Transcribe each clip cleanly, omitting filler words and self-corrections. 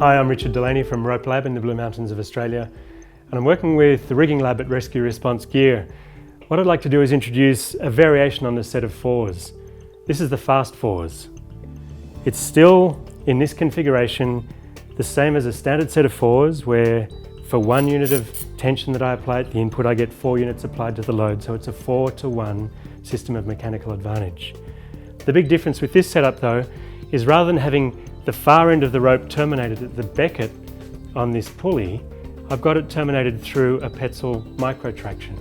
Hi, I'm Richard Delaney from Rope Lab in the Blue Mountains of Australia, and I'm working with the rigging lab at Rescue Response Gear. What I'd like to do is introduce a variation on the set of fours. This is the fast fours. It's still, in this configuration, the same as a standard set of fours, where for 1 unit of tension that I apply at the input, I get 4 units applied to the load, so it's a 4-to-1 system of mechanical advantage. The big difference with this setup though is rather than having the far end of the rope terminated at the becket on this pulley, I've got it terminated through a Petzl micro traction.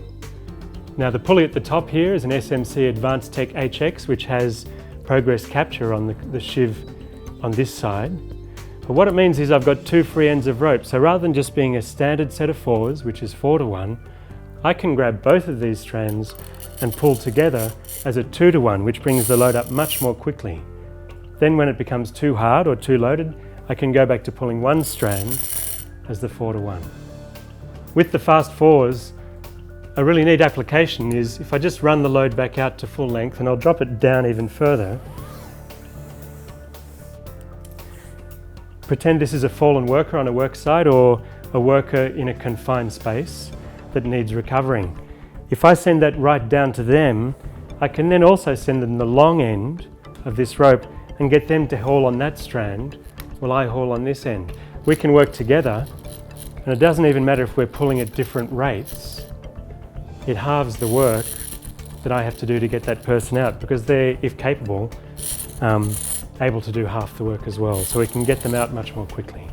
Now the pulley at the top here is an SMC Advanced Tech HX, which has progress capture on the sheave on this side. But what it means is I've got 2 free ends of rope, so rather than just being a standard set of fours, which is 4-to-1, I can grab both of these strands and pull together as a 2-to-1, which brings the load up much more quickly. Then when it becomes too hard or too loaded, I can go back to pulling one strand as the 4-to-1. With the fast fours, a really neat application is if I just run the load back out to full length, and I'll drop it down even further. Pretend this is a fallen worker on a work site or a worker in a confined space that needs recovering. If I send that right down to them, I can then also send them the long end of this rope and get them to haul on that strand while I haul on this end. We can work together, and it doesn't even matter if we're pulling at different rates. It halves the work that I have to do to get that person out, because they're, if capable, able to do half the work as well. So we can get them out much more quickly.